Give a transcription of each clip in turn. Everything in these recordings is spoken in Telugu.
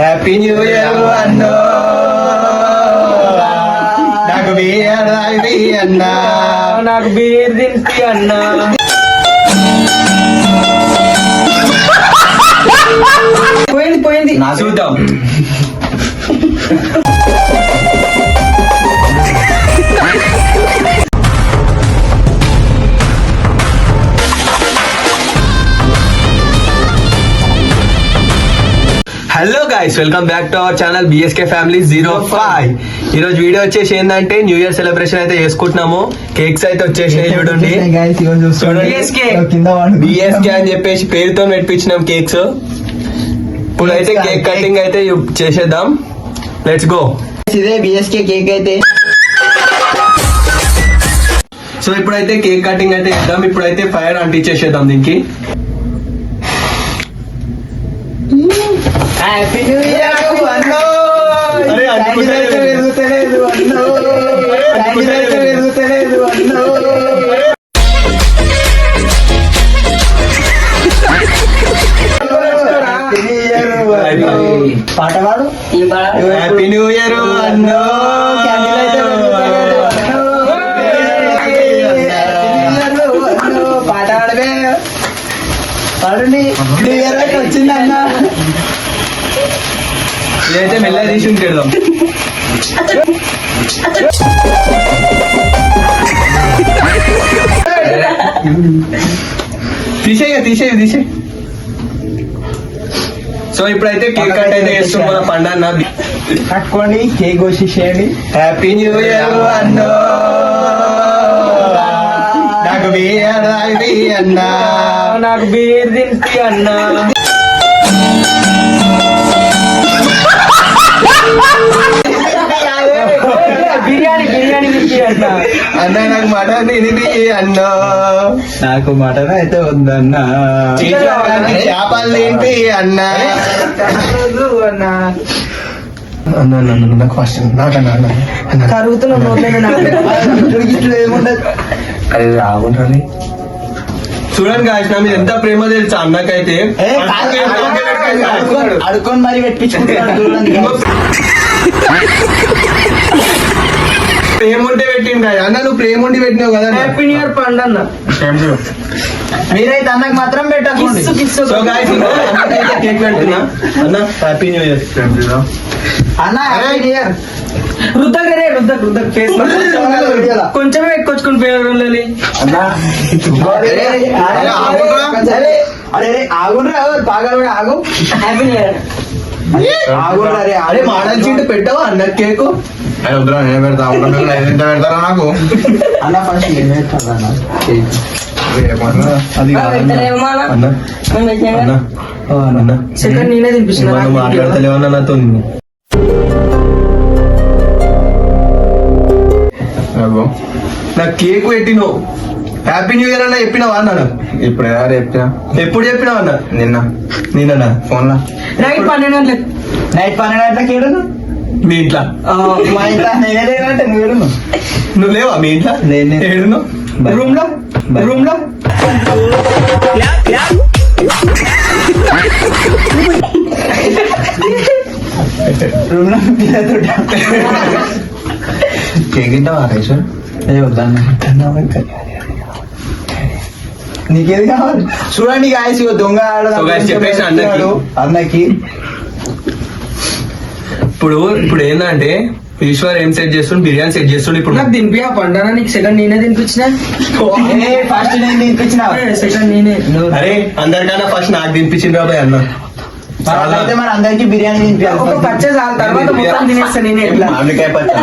హ్యాపీ న్యూ ఇయర్ అన్నో, నాకు బియర్ అన్నా, నాకు బీర్ దింపి అన్నా. పోయింది చూద్దాం. Hello guys, welcome back to our channel BSK family 05. ఈ రోజు వీడియో వచ్చేసి ఏంటంటే న్యూ ఇయర్ సెలబ్రేషన్ అయితే చేసుకుంటున్నాము. కేక్స్ అయితే వచ్చేసినాయి చూడండి. బిఎస్కే అని చెప్పేసి పేరుతో పెట్టించినాం కేక్స్. ఇప్పుడు అయితే కేక్ కటింగ్ అయితే చేసేద్దాం. Let's go. ఇదే బిఎస్కే కేక్ అయితే. సో ఇప్పుడైతే కేక్ కటింగ్ అయితే చేద్దాం. ఇప్పుడైతే ఫైర్ అంటించేసేద్దాం దీనికి. హ్యాపీ న్యూ ఇయర్ అన్నో. అరే వెలుగుతలేదు అన్నో, వెలుగుతలేదు అన్నో. పాట పాడు. హ్యాపీ న్యూ ఇయర్ అన్నో, పాట పాడవే, పాడండి. న్యూ ఇయర్ అయితే వచ్చింది అన్న. ఇదైతే మెల్లగా తీసి ఉంటేద్దాం. తీసేయి. సో ఇప్పుడైతే కేక్ కట్ అయితే చేస్తున్నాం మన పండన్న. కట్టుకోండి, కేక్ కోసేయండి. హ్యాపీ న్యూ ఇయర్ అన్నో, నాకు బియర్ అన్నా, నాకు బీర్ దింపి అన్నా. బిర్యానీ తింపి అన్నా. అన్న నాకు మటన్ తినిపి అన్నో, నాకు మటన్ అయితే వద్దన్నా. చేపలు తింపి అన్నా. నాకు ఫస్ట్ కరుగుతున్నాం. ఏముండదు. అది రాగుంటుంది. చూడండి గాయస్, నా మీద ఎంత ప్రేమ తెలుసా అన్నకైతే. అడుకొని మరి పెట్టించుకుంటాడు. ప్రేమ ఉంటే పెట్టింది కదా అన్న. నువ్వు ప్రేమ ఉండి పెట్టినావు కదా. హ్యాపీ న్యూ ఇయర్ పండన్న. మీరైతే అన్నకు మాత్రం పెట్టకండి. సో గాయస్, కేక్ పెడుతున్నా. అన్న హ్యాపీ న్యూ ఇయర్ అన్న. Happy new year. రుద్దక్ ఫేస్ కొంచెమే ఎక్కువచ్చుకుని పేరు. అరే ఆగుండ్రా, బాగా ఆగు. Happy new year. అరే మోడల్ చీట్ పెట్టావా అన్న కేకు? నేను పెడతా పెడతారా నాకు అన్న ఫస్ట్ అది అన్న సెకండ్ నేనే తినిపిస్తున్నా. మాట్లాడతలేవన్నా నాతో. నాకు కేక్ పెట్టినావు. హ్యాపీ న్యూ ఇయర్ అన్న చెప్పినావా అన్నాడు. ఇప్పుడు ఎవరు చెప్పినా ఎప్పుడు చెప్పినావు అన్న? నిన్న ఫోన్ లో నైట్ 12 గంటలకి ఏడును మీ ఇంట్లో. మా ఇంట్లో నేనే లేనంటే నువ్వు లేవా మీ ఇంట్లో? ఏడును రూమ్ లో కేక్ తింటావా సార్? నీకేది కావాలి చూడండి గాయస్. దొంగ చెప్పేసి అన్నకి. ఇప్పుడు ఏంటంటే ఈశ్వర్ ఏం సెట్ చేస్తుండు? బిర్యానీ సెట్ చేస్తుండు. ఇప్పుడు నాకు దింపి ఆ పండుగ. నీకు సెకండ్ నేనే తినిపించిన. ఫస్ట్ నేను తినిపించిన, సెకండ్ నేనే. అరే అందరికన్నా ఫస్ట్ నాకు తినిపించింది రాబాయ్ అన్న. అయితే మరి అందరికి బిర్యానీ తినిపించాలి. పచ్చే చాలు, తర్వాత మొత్తం తినేస్తా నేనే. మామిడికాయ పచ్చ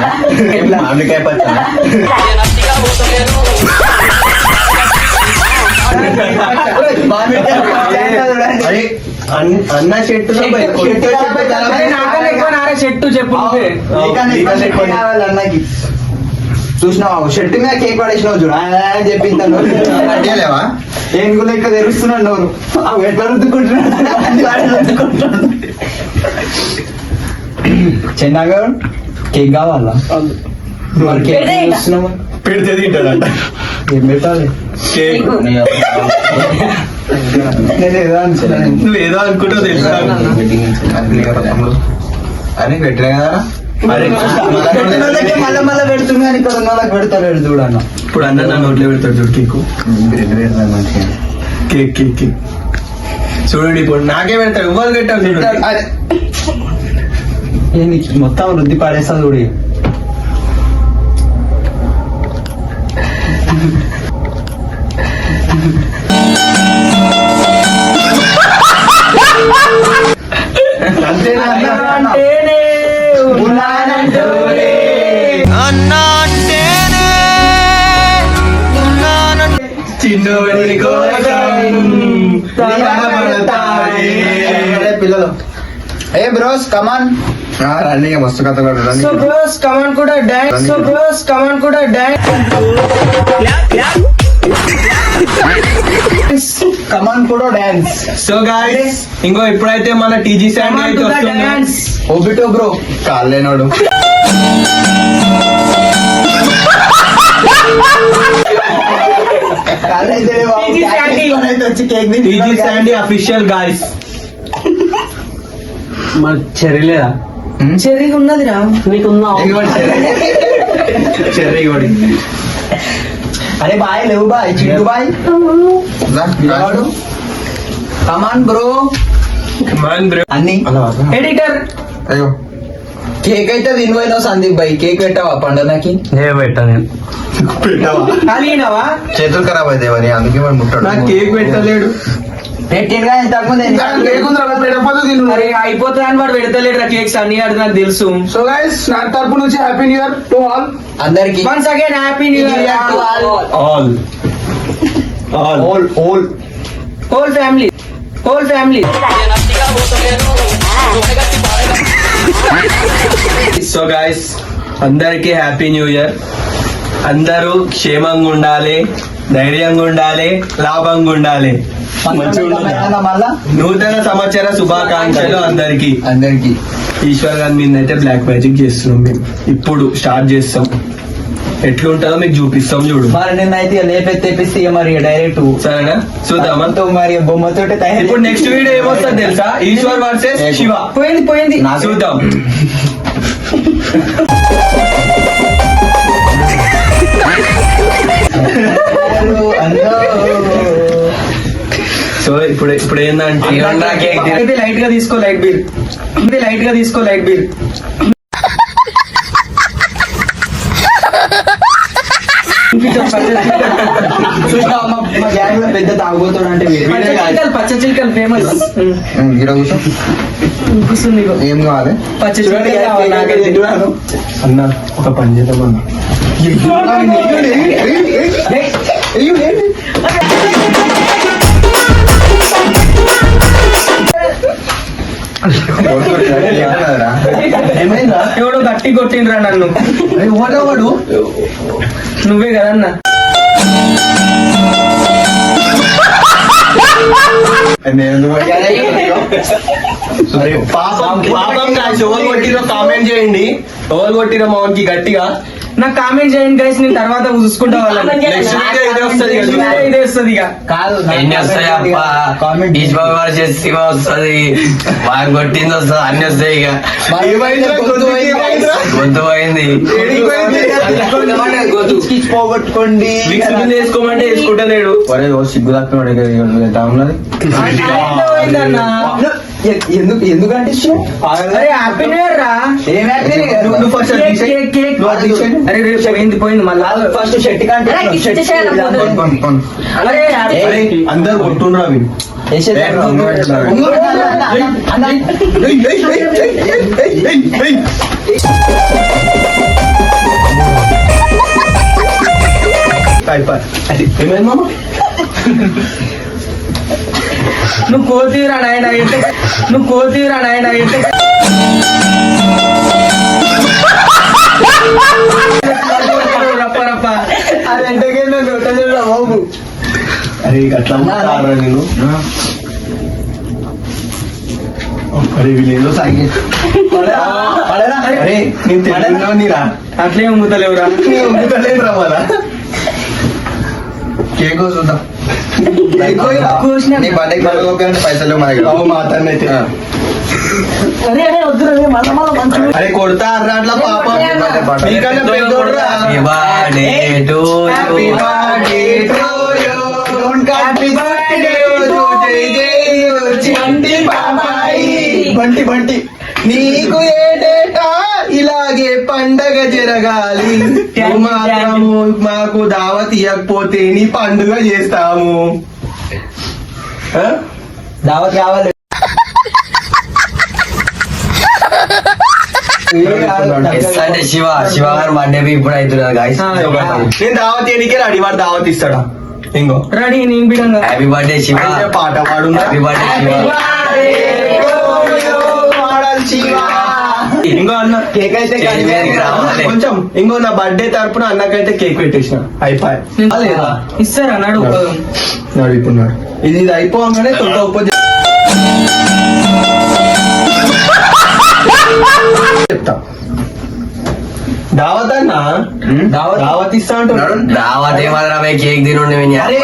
అన్న చెట్టు చెట్టు చెప్పు. అన్నకి చూసినావు షర్ట్ మీద కేక్ పడేసినావు చూడు అని చెప్పింటాను. ఏం లెక్క తెరుస్తున్నాడు నోరు. ఎట్లా రుద్దుకుంటున్నాడు. చిన్నగా కేక్ కావాలా? పెడితే తింటాడంట. ఏం పెట్టాలి? కేక్ నేను ఏదో అనుకున్నాను. నువ్వు ఏదో అనుకుంటావు తెలుసా? అని పెట్టినా కదా మళ్ళీ మళ్ళీ పెడుతుంది కానీ ఇక్కడ ఉన్న వాళ్ళకి పెడతాడు చూడన్న. ఇప్పుడు అన్న నా నోట్లో పెడతాడు చూడు కేకు. కేక్ కేక్ కేక్ చూడండి ఇప్పుడు నాకే పెడతాడు. ఇవ్వాలి పెట్టావు చూడు. మొత్తం వృద్ధి పాడేస్తా చూడు. చిన్నోడి పిల్లలు ఏ బ్రోస్ కమాన్ రన్నింగ్ మస్తు కథ సో బ్రోస్ కమాన్ కూడా డాన్స్. సో బ్రోస్ కమాన్ కూడా డాన్స్. కమాన్ కూడా డాన్స్. సో గాయ్స్ ఇంకో ఇప్పుడైతే మన టీజీ శాండీ అయితే వస్తున్నాడు. ఓబిటో బ్రో కాలేనోడు టీజీ శాండీ అఫీషియల్ గాయ్స్. మరి చెర్రీ లేదా? చెర్రీ ఉన్నదిరా నీకున్నా. చెర్రీ కొడి. అరే బాయ్ లేవు boy Chintu boy come on bro అన్ని ఎడిటర్. అయ్యో కేక్ అయితే తినిపోయినావు సందీప్ బాయ్. కేక్ పెట్టావా పండగకి? పెట్టా నేను. పెట్టావా? ఖాళీనావా? చేతులు ఖరాబ్ అయితే మరి అందుకే మరి ముట్టాడు. నాకు కేక్ పెట్టలేడు. పెట్టిండుగా ఇంతకుముందు మరి అయిపోతుంది అని వాడు పెడతలేడు కేక్స్ అన్ని ఆడు నాకు తెలుసు. సో గైస్ నా తరపు నుంచి happy new year to all. అందరికి once again happy new year all whole family. So guys అందరికి హ్యాపీ న్యూ ఇయర్. అందరూ క్షేమంగా ఉండాలి, ధైర్యంగా ఉండాలి, లాభంగా ఉండాలి. మళ్ళా నూతన సంవత్సర శుభాకాంక్షలు అందరికి. అందరికి ఈశ్వర్ గారి మీద అయితే బ్లాక్ మ్యాజిక్ చేస్తున్నాం మేము. ఇప్పుడు స్టార్ట్ చేస్తాం. ఎట్లుంటుందో మీకు చూపిస్తాం చూడు. మరి నిన్నైతే లేపెత్తేపిస్తే మరి డైరెక్ట్ సరేనా? చూద్దామా? మరి బొమ్మతో ఇప్పుడు నెక్స్ట్ వీడియో ఏమొస్తుంది తెలుసా? ఈశ్వర్ వర్సెస్ శివ. పోయింది చూద్దాం. సో ఇప్పుడు ఏంటంటే లైట్ గా తీసుకో లైట్ బిల్. మా గ్యాంగ్ లో పెద్ద తాగుబోతాడు అంటే పచ్చ చిల్కలు ఫేమస్. ఏం కావాలి? పచ్చ చిల్కలు అన్న ఒక పని చేద్దామన్నా. ఏమైందా? ఎవడో గట్టి కొట్టిండ్రా నన్ను. వాడు నువ్వే కదన్నా. పాపం guys, ఎవరు కొట్టిరో కామెంట్ చేయండి. ఎవరు కొట్టిరో మౌన్కి గట్టిగా నాకు కామెంట్ చేయండి గైస్. నేను తర్వాత చూసుకుంటా వాళ్ళని. నెక్స్ట్ వీడియో ఇదే వస్తుంది. ఇదే వస్తుంది ఇక. కాదు ఎన్ని వస్తాయి అప్ప కామెంట్ ఈజ్ బాబు శివ వస్తుంది, బాగా కొట్టింది వస్తుంది, అన్ని వస్తాయి. ఇక గొంతు పోయింది. పోగొట్టుకోండి వేసుకోమంటే వేసుకుంటలేడు. సిగ్గు తక్కువ పోయిందన్నా. ఎందుకంటే అరే హ్యాపీ న్యూ ఇయర్ రా. ఏం హ్యాపీ కేక్. అరే రేపు పోయింది మళ్ళా. ఫస్ట్ షర్ట్ కంటే అరే అరే, అందరు కొట్టుండ్రు అవి. ఏమైంది మామ? నువ్వు కోతిరా నాయన. రప్ప అది ఎంతకైనా బాబు. అరే అట్లా అన్నారా నేను? అరే వీళ్ళు సాగి అరే నేను తెలియరా? అట్లే ఉంగుతలేవురా. లేదురా మళ్ళా. కేక్ చూద్దాం. నీ బర్త్డే పైసలు మన దగ్గర అవు మా అతన్ని అయితే అరే కొడతా అర్రా అట్లా పాప నీకన్నా పెద్దోడురా. Happy birthday to Happy you. birthday to you. Happy birthday to జై జై బంటి బాబాయి. బంటి బంటి నీకు ఏటేటా ఇలాగే పండగ జరగాలి. నువ్వు మాత్రము మాకు దావత్ ఇవ్వకపోతే నీ పండుగ చేస్తాము. ఆ? దావత్ కావాలి ఎస్ అంటే శివ గారు బర్త్డే ఇప్పుడు అవుతున్నారు గాయస్. నేను దావత్ చేయడానికే రెడీ వాడు దావత్ ఇస్తాడా ఇంకో రెడీ నేను బిడంగా హ్యాపీ బర్త్డే శివ. అయితే పాట పాడు హ్యాపీ బర్త్డే శివ. ఇంకో అన్న కేక్ అయితే స్టేజ్ మీదకి రావాలి. కొంచెం ఇంకో నా బర్త్డే తరపున అన్నకైతే కేక్ పెట్టేసిన అయిపోయి లేదా ఇస్తారా నాడు నడుపున్నాడు ఇది అయిపోగానే తొందర ఉప్ప చెప్తా దావత్ అన్న దావత్ ఇస్తా అంటున్నాడు. రావతే మాత్రం కేక్ తినండి అరే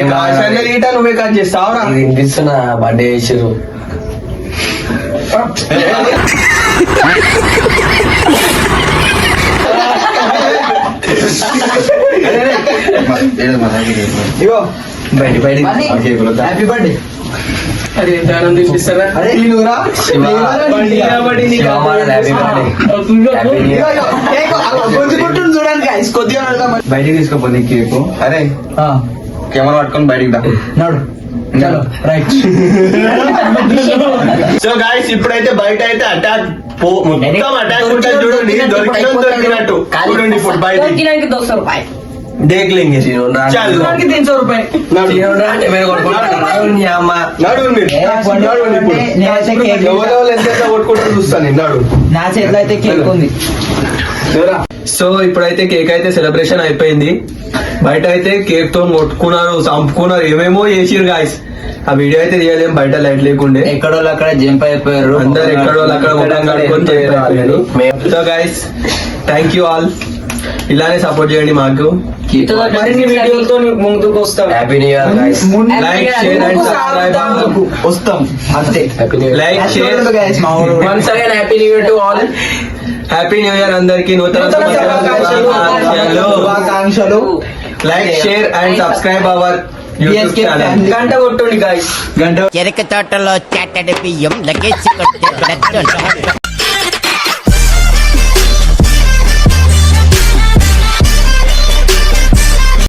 కాశన్న లీట నువ్వే కట్ చేస్తావురా. వినిపిస్తున్నా బర్త్డే చేసారు. ఇగో బయట బయట హ్యాపీ బర్త్డే అరే దానం తినిపిస్తారా అరే నువ్వురా శివ బండి కాబట్టి నీకు శివ మన హ్యాపీ బర్త్డే. చూడండి guys, కొద్దిగా వెళ్దాం. బయటికి తీసుకోపోతే కేక్ అరే కెమెరా పట్టుకొని బయటికి దా నాడు చలో రైట్ సో గాయస్ ఇప్పుడైతే బయట అయితే అటాక్ మొత్తం అటాక్ ఉంటుంది చూడండి. దొరికినట్టు చూడండి ఇప్పుడు బయట దేख लेंगे चल దానికి 300 రూపాయలు తినండి అంటే మీరు కొట్టుకుంటారు. నీ అమ్మ నడు నేనైతే కేక్ ఎవరో ఎంత కొట్టుకుంటూ చూస్తాను నడు. నా చేతిలో అయితే కేక్ ఉంది సో ఇప్పుడైతే కేక్ అయితే సెలబ్రేషన్ అయిపోయింది. బయట అయితే కేక్ తో కొట్టుకున్నారు చంపుకున్నారు ఏమేమో చేసిరు గాయస్. ఆ వీడియో అయితే తీయలేం బయట లైట్ లేకుండే. ఎక్కడో అక్కడ జంప్ అయిపోయారు అందరు ఎక్కడో అక్కడ ముఖం కడుక్కొని చేయలేదు. So guys thank you all. ఇలానే సపోర్ట్ చేయండి మాకు. మరిన్ని వీడియోలతో ముందుకు వస్తాం happy new year guys. Like share and subscribe. వస్తాం అంతే like share once again happy new year to all happy new year అందరికి నూతన శుభాకాంక్షలు. శుభాకాంక్షలు. Like share and subscribe our YouTube channel. గంట కొట్టండి గాయస్ గంట చెరుకు తోటలో చెట్టడి బియ్యం లగేసి కొట్టే